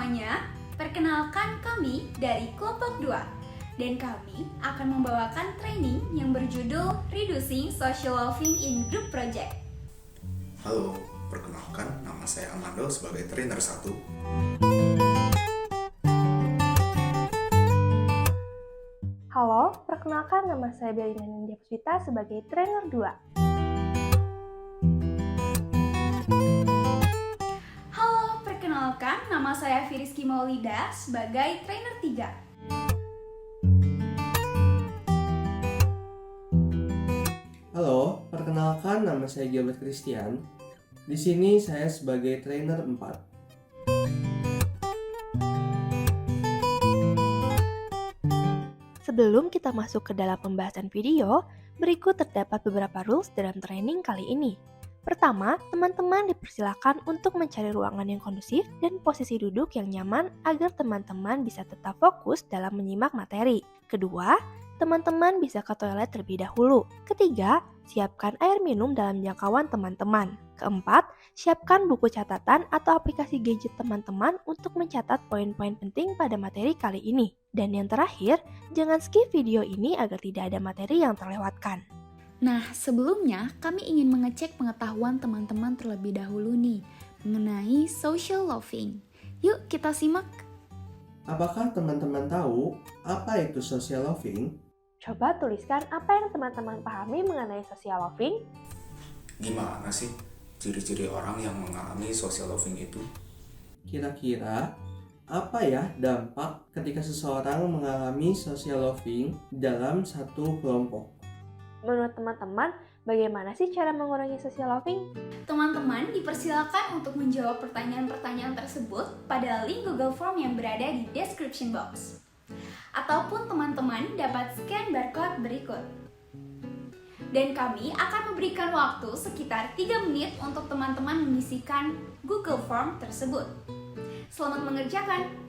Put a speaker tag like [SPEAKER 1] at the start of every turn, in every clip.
[SPEAKER 1] semuanya, perkenalkan kami dari kelompok 2 dan kami akan membawakan training yang berjudul Reducing Social Loving in Group Project.
[SPEAKER 2] Halo, perkenalkan nama saya Amando sebagai trainer 1.
[SPEAKER 3] Halo, perkenalkan nama saya Belina Nindya Puspita sebagai trainer 2.
[SPEAKER 1] Halo, perkenalkan nama saya Firiski Maulida sebagai trainer 3.
[SPEAKER 4] Halo, perkenalkan nama saya Gilbert Christian. Di sini saya sebagai trainer 4.
[SPEAKER 3] Sebelum kita masuk ke dalam pembahasan video, berikut terdapat beberapa rules dalam training kali ini. Pertama, teman-teman dipersilakan untuk mencari ruangan yang kondusif dan posisi duduk yang nyaman agar teman-teman bisa tetap fokus dalam menyimak materi. Kedua, teman-teman bisa ke toilet terlebih dahulu. Ketiga, siapkan air minum dalam jangkauan teman-teman. Keempat, siapkan buku catatan atau aplikasi gadget teman-teman untuk mencatat poin-poin penting pada materi kali ini. Dan yang terakhir, jangan skip video ini agar tidak ada materi yang terlewatkan.
[SPEAKER 1] Nah, sebelumnya kami ingin mengecek pengetahuan teman-teman terlebih dahulu nih mengenai social loving. Yuk kita simak.
[SPEAKER 4] Apakah teman-teman tahu apa itu social loving?
[SPEAKER 3] Coba tuliskan apa yang teman-teman pahami mengenai social loving.
[SPEAKER 2] Gimana sih ciri-ciri orang yang mengalami social loving itu?
[SPEAKER 4] Kira-kira apa ya dampak ketika seseorang mengalami social loving dalam satu kelompok?
[SPEAKER 3] Menurut teman-teman, bagaimana sih cara mengurangi social loving?
[SPEAKER 1] Teman-teman dipersilakan untuk menjawab pertanyaan-pertanyaan tersebut pada link Google Form yang berada di description box. Ataupun teman-teman dapat scan barcode berikut. Dan kami akan memberikan waktu sekitar 3 menit untuk teman-teman mengisikan Google Form tersebut. Selamat mengerjakan!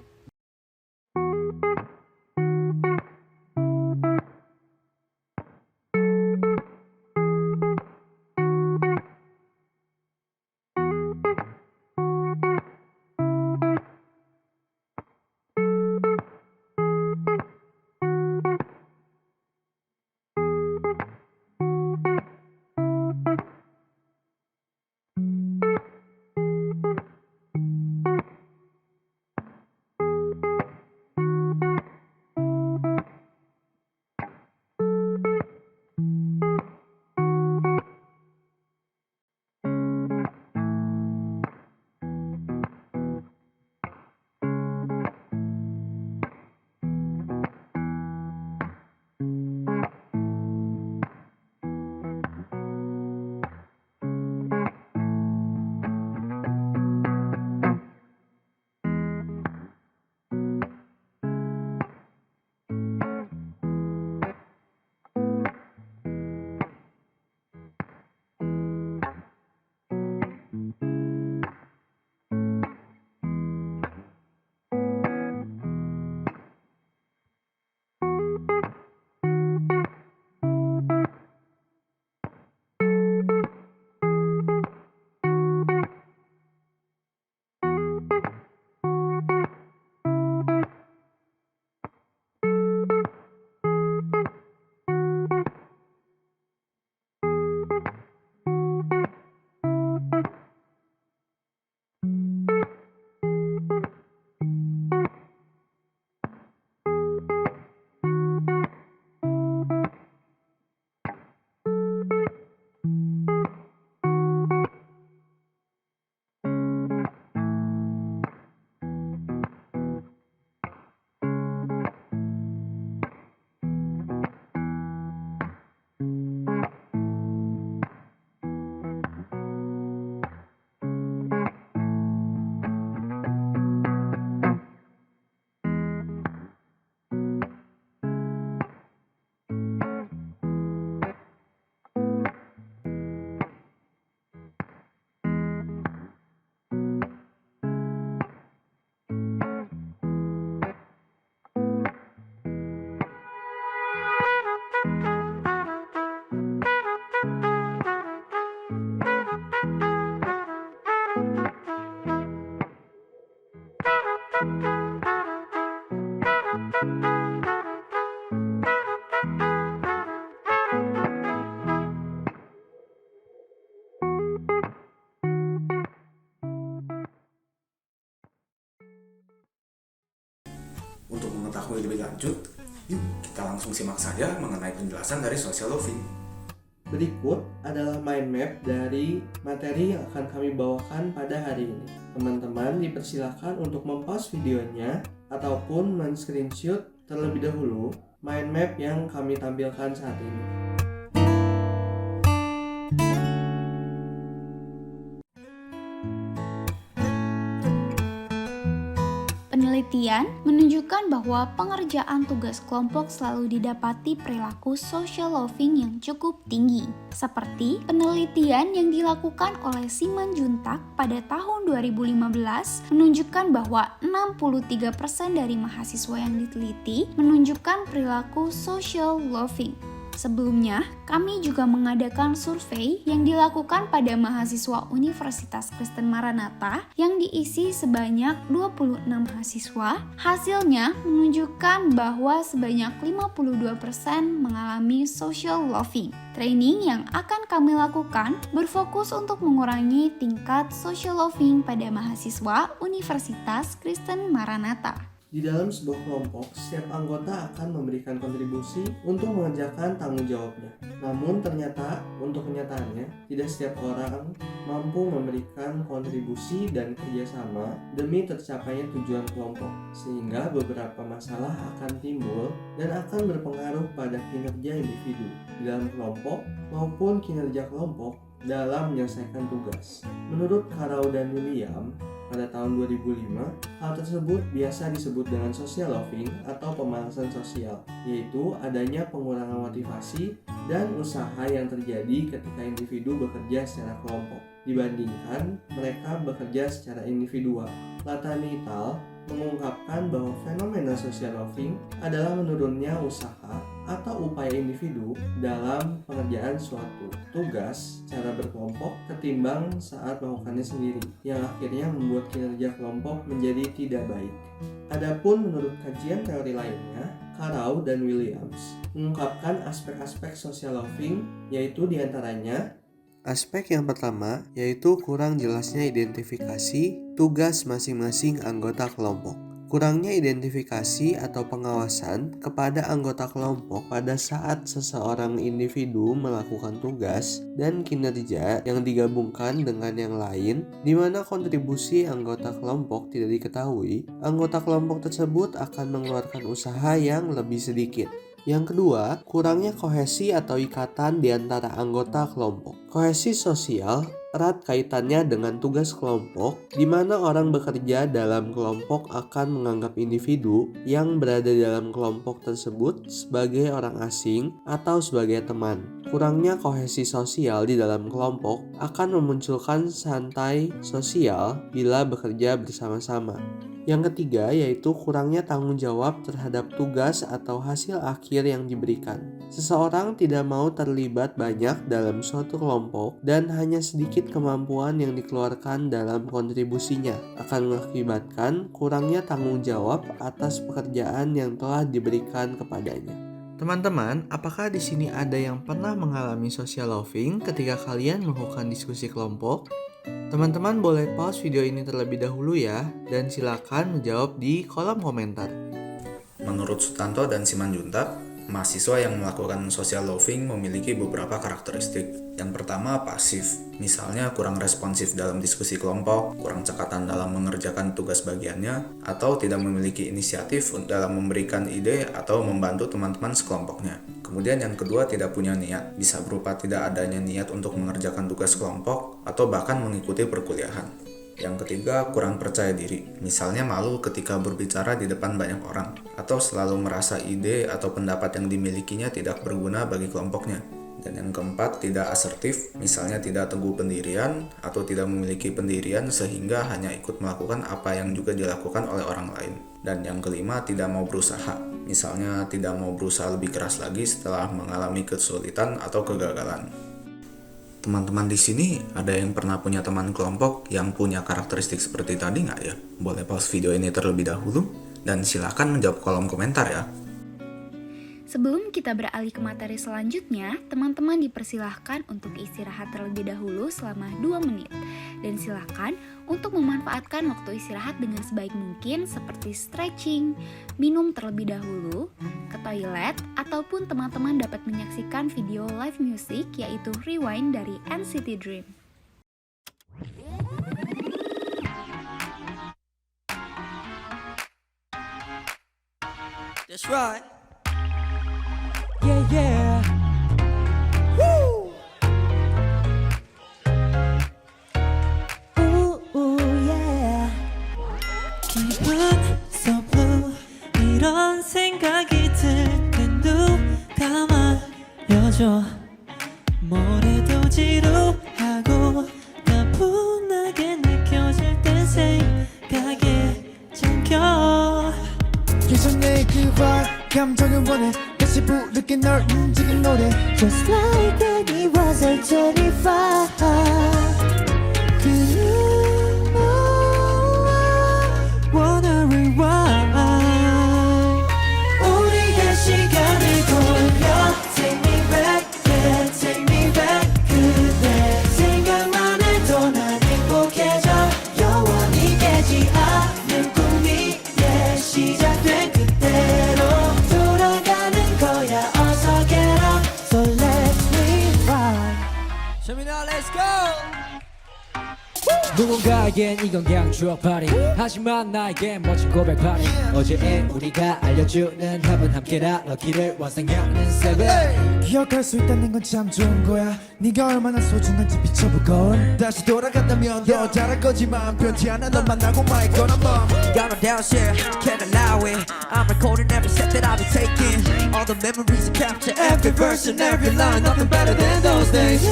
[SPEAKER 2] mengetahui lebih lanjut, yuk kita langsung simak saja mengenai penjelasan dari social loving.
[SPEAKER 4] Berikut adalah mind map dari materi yang akan kami bawakan pada hari ini. Teman-teman dipersilakan untuk mempause videonya ataupun men-screenshot terlebih dahulu mind map yang kami tampilkan saat ini.
[SPEAKER 1] Penelitian menunjukkan bahwa pengerjaan tugas kelompok selalu didapati perilaku social loving yang cukup tinggi. Seperti penelitian yang dilakukan oleh Simon Juntak pada tahun 2015 menunjukkan bahwa 63% dari mahasiswa yang diteliti menunjukkan perilaku social loving. Sebelumnya, kami juga mengadakan survei yang dilakukan pada mahasiswa Universitas Kristen Maranatha yang diisi sebanyak 26 mahasiswa. Hasilnya menunjukkan bahwa sebanyak 52% mengalami social loving. Training yang akan kami lakukan berfokus untuk mengurangi tingkat social loving pada mahasiswa Universitas Kristen Maranatha.
[SPEAKER 4] Di dalam sebuah kelompok, setiap anggota akan memberikan kontribusi untuk mengerjakan tanggung jawabnya. Namun ternyata, untuk kenyataannya, tidak setiap orang mampu memberikan kontribusi dan kerjasama demi tercapainya tujuan kelompok, sehingga beberapa masalah akan timbul dan akan berpengaruh pada kinerja individu di dalam kelompok maupun kinerja kelompok dalam menyelesaikan tugas. Menurut Carrow dan William, pada tahun 2005, hal tersebut biasa disebut dengan social loving atau pemalasan sosial, yaitu adanya pengurangan motivasi dan usaha yang terjadi ketika individu bekerja secara kelompok dibandingkan mereka bekerja secara individual. Latani et al. Mengungkapkan bahwa fenomena social loving adalah menurunnya usaha atau upaya individu dalam pengerjaan suatu tugas secara berkelompok ketimbang saat melakukannya sendiri, yang akhirnya membuat kinerja kelompok menjadi tidak baik. Adapun menurut kajian teori lainnya, Carrow dan Williams mengungkapkan aspek-aspek social loving, yaitu diantaranya aspek yang pertama, yaitu kurang jelasnya identifikasi tugas masing-masing anggota kelompok. Kurangnya identifikasi atau pengawasan kepada anggota kelompok pada saat seseorang individu melakukan tugas dan kinerja yang digabungkan dengan yang lain, di mana kontribusi anggota kelompok tidak diketahui, anggota kelompok tersebut akan mengeluarkan usaha yang lebih sedikit. Yang kedua, kurangnya kohesi atau ikatan di antara anggota kelompok. Kohesi sosial erat kaitannya dengan tugas kelompok, di mana orang bekerja dalam kelompok akan menganggap individu yang berada dalam kelompok tersebut sebagai orang asing atau sebagai teman. Kurangnya kohesi sosial di dalam kelompok akan memunculkan santai sosial bila bekerja bersama-sama. Yang ketiga, yaitu kurangnya tanggung jawab terhadap tugas atau hasil akhir yang diberikan. Seseorang tidak mau terlibat banyak dalam suatu kelompok dan hanya sedikit kemampuan yang dikeluarkan dalam kontribusinya akan mengakibatkan kurangnya tanggung jawab atas pekerjaan yang telah diberikan kepadanya. Teman-teman, apakah di sini ada yang pernah mengalami social loving ketika kalian melakukan diskusi kelompok? Teman-teman boleh pause video ini terlebih dahulu ya, dan silakan menjawab di kolom komentar.
[SPEAKER 2] Menurut Sutanto dan Simanjuntak, mahasiswa yang melakukan social loving memiliki beberapa karakteristik. Yang pertama, pasif. Misalnya kurang responsif dalam diskusi kelompok, kurang cekatan dalam mengerjakan tugas bagiannya, atau tidak memiliki inisiatif dalam memberikan ide atau membantu teman-teman sekelompoknya. Kemudian yang kedua, tidak punya niat. Bisa berupa tidak adanya niat untuk mengerjakan tugas kelompok atau bahkan mengikuti perkuliahan. Yang ketiga, kurang percaya diri. Misalnya malu ketika berbicara di depan banyak orang, atau selalu merasa ide atau pendapat yang dimilikinya tidak berguna bagi kelompoknya. Dan yang keempat, tidak asertif. Misalnya tidak teguh pendirian atau tidak memiliki pendirian sehingga hanya ikut melakukan apa yang juga dilakukan oleh orang lain. Dan yang kelima, tidak mau berusaha. Misalnya tidak mau berusaha lebih keras lagi setelah mengalami kesulitan atau kegagalan. Teman-teman di sini ada yang pernah punya teman kelompok yang punya karakteristik seperti tadi nggak ya? Boleh pause video ini terlebih dahulu dan silakan menjawab kolom komentar ya.
[SPEAKER 1] Sebelum kita beralih ke materi selanjutnya, teman-teman dipersilahkan untuk istirahat terlebih dahulu selama 2 menit. Dan silakan untuk memanfaatkan waktu istirahat dengan sebaik mungkin seperti stretching, minum terlebih dahulu, ke toilet, ataupun teman-teman dapat menyaksikan video live music yaitu Rewind dari NCT Dream.
[SPEAKER 5] That's right. Yeah, yeah. Woo! Ooh, yeah. 기분 so blue. 이런 생각이 들 땐 누가 말려줘. 뭐래도 지루하고 나분하게 느껴질 땐 생각에 잠겨.
[SPEAKER 6] 계속 내 그와 감정을 원해 다시 부르게 널 움직인 노래
[SPEAKER 5] Just like when it was at 25. 그는 너와 wanna rewind. 우리의 시간을 돌려 Take me back, yeah, take me back. 그대 생각만 해도 난 행복해져. 영원히 깨지 않는 꿈 위에 시작된 그대로 돌아가는 거야. 어서 get up, so let me ride. Show me now, let's go.
[SPEAKER 7] 누군가에겐 이건 그냥 추억팔이 하지만 나에겐 멋진 고백팔이 어제의 우리가 알려주는 합은 함께 나눠기를 원상형은 세븐
[SPEAKER 6] 기억할 수 있다는 건 참 좋은 거야 네가 얼마나 소중한지 비춰보고 다시 돌아간다면 더 잘할 거지만 변치 않아 널 만나고 말 거란 맘
[SPEAKER 5] Got no doubt, yeah, can't allow it. I'm recording every step that I've been taking. All the memories I capture, every verse and every line. Nothing better than those days.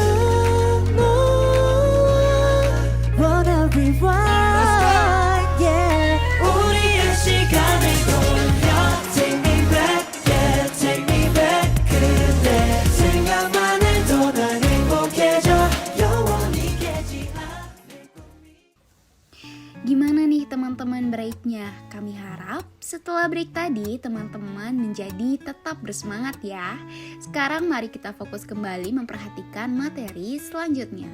[SPEAKER 5] Wanna rewind, yeah. 우리의 시간을 돌려 Take me back, yeah, take me back. 그대 생각만 해도 난 행복해져. 영원히 깨지 않는
[SPEAKER 1] Gimana nih teman-teman breaknya? Kami harap setelah break tadi teman-teman menjadi tetap bersemangat ya. Sekarang mari kita fokus kembali memperhatikan materi selanjutnya.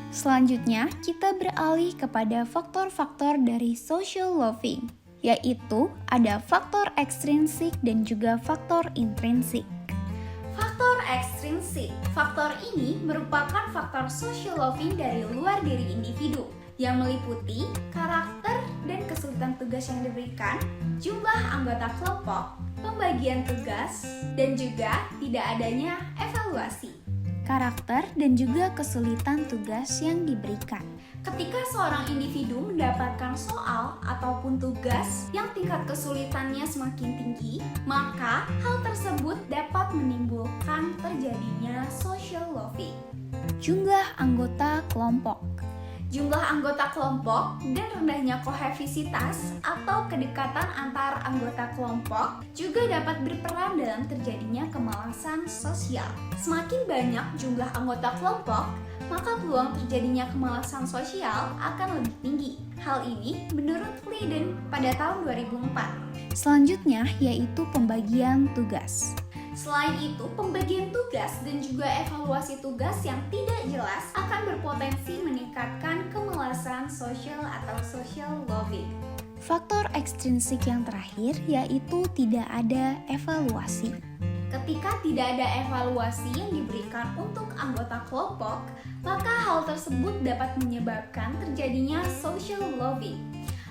[SPEAKER 1] Selanjutnya kita beralih kepada faktor-faktor dari social loving, yaitu ada faktor ekstrinsik dan juga faktor intrinsik. Faktor ekstrinsik, faktor ini merupakan faktor social loving dari luar diri individu yang meliputi karakter dan kesulitan tugas yang diberikan, jumlah anggota kelompok, pembagian tugas, dan juga tidak adanya evaluasi. Karakter dan juga kesulitan tugas yang diberikan. Ketika seorang individu mendapatkan soal ataupun tugas yang tingkat kesulitannya semakin tinggi, maka hal tersebut dapat menimbulkan terjadinya social loving. Jumlah anggota kelompok. Jumlah anggota kelompok dan rendahnya kohesivitas atau kedekatan antar anggota kelompok juga dapat berperan dalam terjadinya kemalasan sosial. Semakin banyak jumlah anggota kelompok, maka peluang terjadinya kemalasan sosial akan lebih tinggi. Hal ini menurut Leiden pada tahun 2004. Selanjutnya yaitu pembagian tugas. Selain itu, pembagian tugas dan juga evaluasi tugas yang tidak jelas akan berpotensi meningkatkan kemalasan sosial atau social loving. Faktor ekstrinsik yang terakhir yaitu tidak ada evaluasi. Ketika tidak ada evaluasi yang diberikan untuk anggota kelompok, maka hal tersebut dapat menyebabkan terjadinya social loving.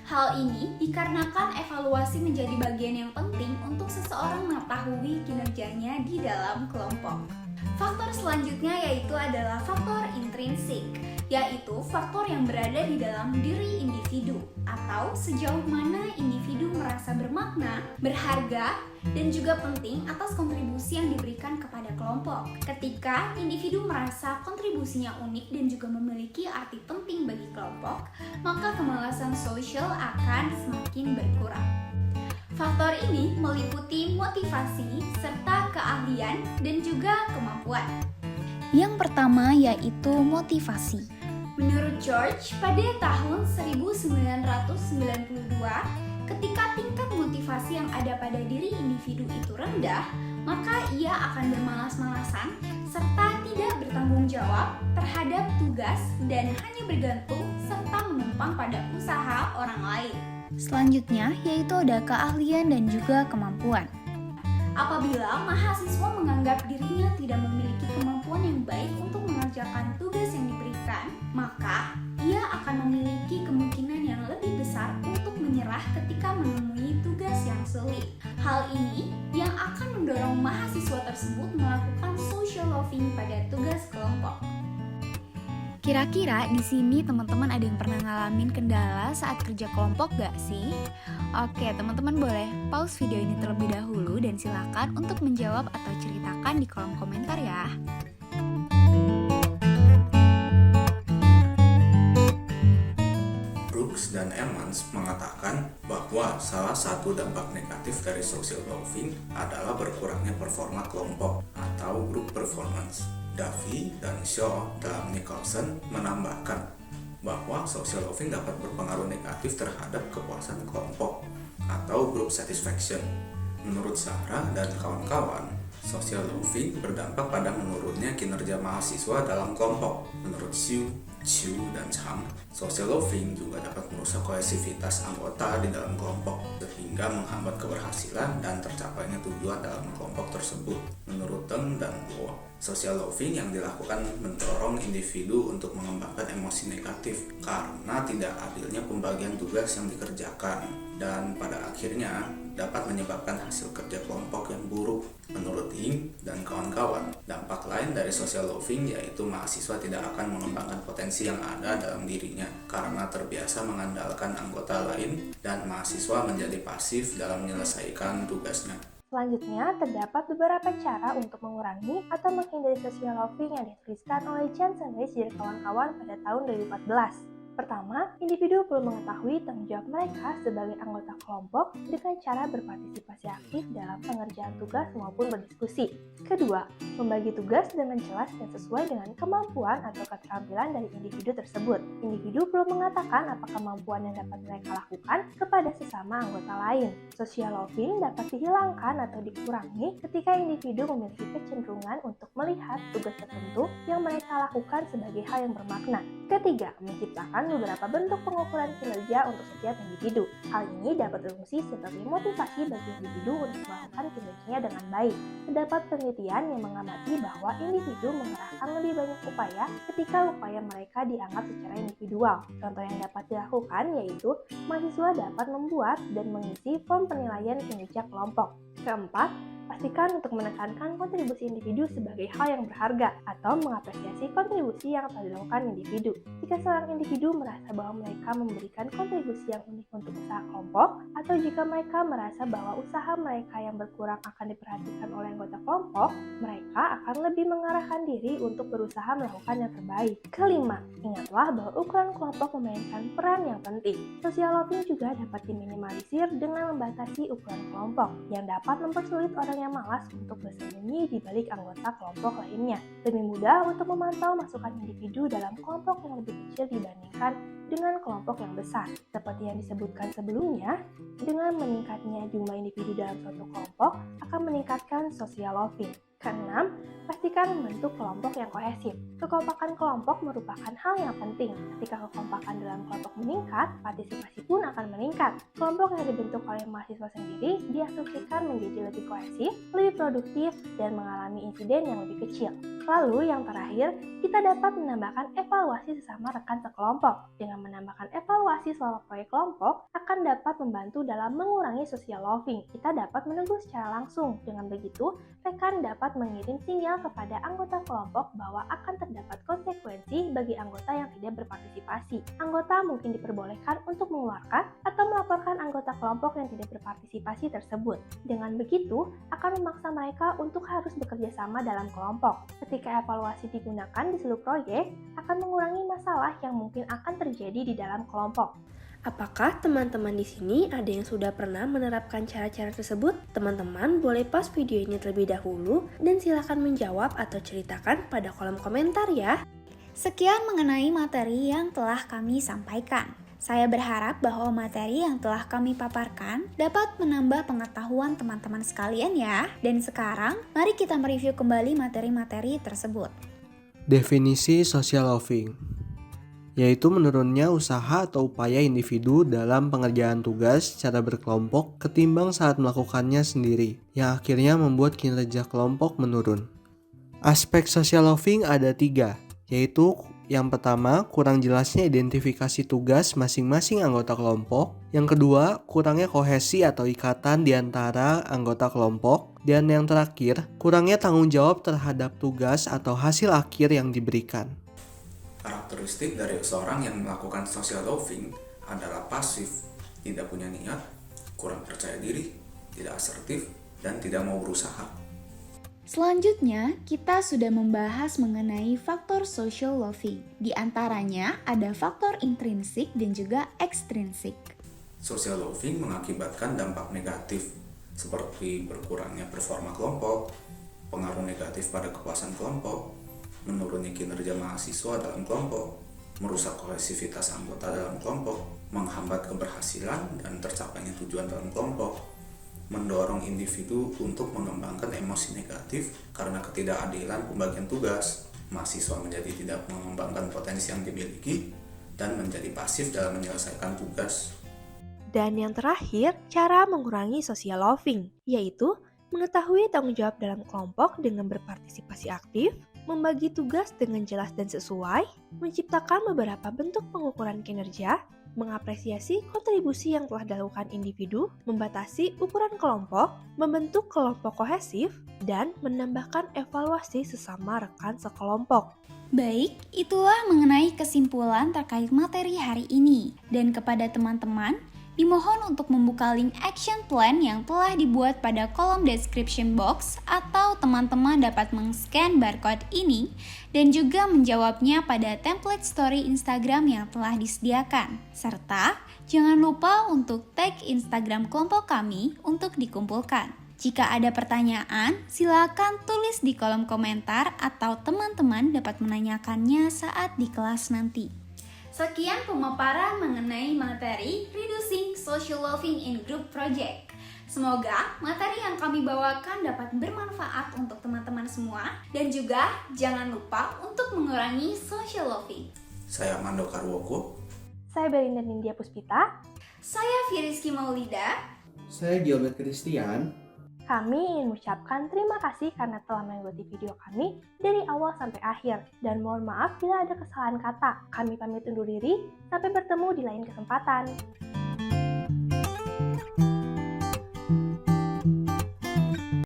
[SPEAKER 1] Hal ini dikarenakan evaluasi menjadi bagian yang penting untuk seseorang mengetahui kinerjanya di dalam kelompok. Faktor selanjutnya yaitu adalah faktor intrinsik, yaitu faktor yang berada di dalam diri individu atau sejauh mana individu merasa bermakna, berharga, dan juga penting atas kontribusi yang diberikan kepada kelompok. Ketika individu merasa kontribusinya unik dan juga memiliki arti penting bagi kelompok, maka kemalasan sosial akan semakin berkurang. Faktor ini meliputi motivasi serta keahlian dan juga kemampuan. Yang pertama yaitu motivasi. Menurut George, pada tahun 1992, ketika tingkat motivasi yang ada pada diri individu itu rendah, maka ia akan bermalas-malasan serta tidak bertanggung jawab terhadap tugas dan hanya bergantung serta menumpang pada usaha orang lain. Selanjutnya yaitu ada keahlian dan juga kemampuan. Apabila mahasiswa menganggap dirinya tidak memiliki kemampuan yang baik untuk mengerjakan tugas yang diberikan, maka ia akan memiliki kemungkinan yang lebih besar untuk menyerah ketika menemui tugas yang sulit. Hal ini yang akan mendorong mahasiswa tersebut melakukan social loafing pada tugas kelompok. Kira-kira di sini teman-teman ada yang pernah ngalamin kendala saat kerja kelompok gak sih? Oke, teman-teman boleh pause video ini terlebih dahulu dan silakan untuk menjawab atau ceritakan di kolom komentar ya.
[SPEAKER 2] Brooks dan Emmons mengatakan bahwa salah satu dampak negatif dari social loafing adalah berkurangnya performa kelompok atau group performance. Duffy dan Shaw dalam Nicholson menambahkan bahwa social loafing dapat berpengaruh negatif terhadap kepuasan kelompok atau group satisfaction. Menurut Sarah dan kawan-kawan, social loafing berdampak pada menurunnya kinerja mahasiswa dalam kelompok. Menurut Xu, Chu, dan Chang, social loafing juga dapat merusak kohesivitas anggota di dalam kelompok sehingga menghambat keberhasilan dan tercapainya tujuan dalam kelompok tersebut. Menurut Teng dan Guo, social loafing yang dilakukan mendorong individu untuk mengembangkan emosi negatif karena tidak adilnya pembagian tugas yang dikerjakan dan pada akhirnya dapat menyebabkan hasil kerja kelompok yang buruk. Menurut Ying dan kawan-kawan, dampak lain dari social loafing yaitu mahasiswa tidak akan mengembangkan potensi yang ada dalam dirinya karena terbiasa mengandalkan anggota lain dan mahasiswa menjadi pasif dalam menyelesaikan tugasnya.
[SPEAKER 3] Selanjutnya, terdapat beberapa cara untuk mengurangi atau menghindari social loafing yang dituliskan oleh Jensen Rich dan kawan-kawan pada tahun 2014. Pertama, individu perlu mengetahui tanggung jawab mereka sebagai anggota kelompok dengan cara berpartisipasi aktif dalam pengerjaan tugas maupun berdiskusi. Kedua, membagi tugas dengan jelas dan sesuai dengan kemampuan atau keterampilan dari individu tersebut. Individu perlu mengatakan apa kemampuan yang dapat mereka lakukan kepada sesama anggota lain. Social loafing dapat dihilangkan atau dikurangi ketika individu memiliki kecenderungan untuk melihat tugas tertentu yang mereka lakukan sebagai hal yang bermakna. Ketiga, menciptakan beberapa bentuk pengukuran kinerja untuk setiap individu. Hal ini dapat berfungsi sebagai motivasi bagi individu untuk melakukan kinerjanya dengan baik. Terdapat penelitian yang mengamati bahwa individu mengerahkan lebih banyak upaya ketika upaya mereka dianggap secara individual. Contoh yang dapat dilakukan yaitu mahasiswa dapat membuat dan mengisi form penilaian kinerja kelompok. Keempat, pastikan untuk menekankan kontribusi individu sebagai hal yang berharga atau mengapresiasi kontribusi yang telah dilakukan individu. Jika seorang individu merasa bahwa mereka memberikan kontribusi yang unik untuk usaha kelompok, atau jika mereka merasa bahwa usaha mereka yang berkurang akan diperhatikan oleh anggota kelompok, mereka akan lebih mengarahkan diri untuk berusaha melakukan yang terbaik. Kelima, ingatlah bahwa ukuran kelompok memainkan peran yang penting. Social loafing juga dapat diminimalisir dengan membatasi ukuran kelompok, yang dapat mempersulit orang yang malas untuk bersembunyi di balik anggota kelompok lainnya. Lebih mudah untuk memantau masukan individu dalam kelompok yang lebih kecil dibandingkan dengan kelompok yang besar. Seperti yang disebutkan sebelumnya, dengan meningkatnya jumlah individu dalam suatu kelompok akan meningkatkan social loafing. Keenam, pastikan membentuk kelompok yang kohesif. Kekompakan kelompok merupakan hal yang penting. Ketika kekompakan dalam kelompok meningkat, partisipasi pun akan meningkat. Kelompok yang dibentuk oleh mahasiswa sendiri diasumsikan menjadi lebih kohesif, lebih produktif, dan mengalami insiden yang lebih kecil. Lalu yang terakhir, kita dapat menambahkan evaluasi sesama rekan sekelompok. Dengan menambahkan evaluasi selama proyek kelompok, akan dapat membantu dalam mengurangi social loafing. Kita dapat menegur secara langsung. Dengan begitu, rekan dapat mengirim sinyal kepada anggota kelompok bahwa akan terdapat konsekuensi bagi anggota yang tidak berpartisipasi. Anggota mungkin diperbolehkan untuk mengeluarkan atau melaporkan anggota kelompok yang tidak berpartisipasi tersebut. Dengan begitu, akan memaksa mereka untuk harus bekerja sama dalam kelompok. Ketika evaluasi digunakan di seluruh proyek, akan mengurangi masalah yang mungkin akan terjadi di dalam kelompok. Apakah teman-teman di sini ada yang sudah pernah menerapkan cara-cara tersebut? Teman-teman boleh pause video ini terlebih dahulu dan silakan menjawab atau ceritakan pada kolom komentar ya.
[SPEAKER 1] Sekian mengenai materi yang telah kami sampaikan. Saya berharap bahwa materi yang telah kami paparkan dapat menambah pengetahuan teman-teman sekalian ya. Dan sekarang, mari kita mereview kembali materi-materi tersebut.
[SPEAKER 4] Definisi social loving, yaitu menurunnya usaha atau upaya individu dalam pengerjaan tugas secara berkelompok ketimbang saat melakukannya sendiri, yang akhirnya membuat kinerja kelompok menurun. Aspek social loving ada 3, yaitu yang pertama, kurang jelasnya identifikasi tugas masing-masing anggota kelompok. Yang kedua, kurangnya kohesi atau ikatan di antara anggota kelompok. Dan yang terakhir, kurangnya tanggung jawab terhadap tugas atau hasil akhir yang diberikan.
[SPEAKER 2] Karakteristik dari seorang yang melakukan social loving adalah pasif, tidak punya niat, kurang percaya diri, tidak asertif, dan tidak mau berusaha.
[SPEAKER 1] Selanjutnya, kita sudah membahas mengenai faktor social loving. Di antaranya ada faktor intrinsik dan juga ekstrinsik.
[SPEAKER 2] Social loving mengakibatkan dampak negatif seperti berkurangnya performa kelompok, pengaruh negatif pada kepuasan kelompok, menurunnya kinerja mahasiswa dalam kelompok, merusak kohesivitas anggota dalam kelompok, menghambat keberhasilan dan tercapainya tujuan dalam kelompok, mendorong individu untuk mengembangkan emosi negatif karena ketidakadilan pembagian tugas, mahasiswa menjadi tidak mengembangkan potensi yang dimiliki, dan menjadi pasif dalam menyelesaikan tugas.
[SPEAKER 3] Dan yang terakhir, cara mengurangi social loving, yaitu mengetahui tanggung jawab dalam kelompok dengan berpartisipasi aktif, membagi tugas dengan jelas dan sesuai, menciptakan beberapa bentuk pengukuran kinerja, mengapresiasi kontribusi yang telah dilakukan individu, membatasi ukuran kelompok, membentuk kelompok kohesif, dan menambahkan evaluasi sesama rekan sekelompok.
[SPEAKER 1] Baik, itulah mengenai kesimpulan terkait materi hari ini. Dan kepada teman-teman, dimohon untuk membuka link action plan yang telah dibuat pada kolom description box atau teman-teman dapat meng-scan barcode ini dan juga menjawabnya pada template story Instagram yang telah disediakan. Serta jangan lupa untuk tag Instagram kelompok kami untuk dikumpulkan. Jika ada pertanyaan, silakan tulis di kolom komentar atau teman-teman dapat menanyakannya saat di kelas nanti. Sekian pemaparan mengenai materi Reducing Social Loving in Group Project. Semoga materi yang kami bawakan dapat bermanfaat untuk teman-teman semua dan juga jangan lupa untuk mengurangi social loving.
[SPEAKER 2] Saya Mando Karwoko.
[SPEAKER 3] Saya Belinda Nindya Puspita.
[SPEAKER 1] Saya Firiski Maulida.
[SPEAKER 4] Saya Gilbert Christian.
[SPEAKER 3] Kami ingin mengucapkan terima kasih karena telah mengikuti video kami dari awal sampai akhir. Dan mohon maaf bila ada kesalahan kata. Kami pamit undur diri, sampai bertemu di lain kesempatan.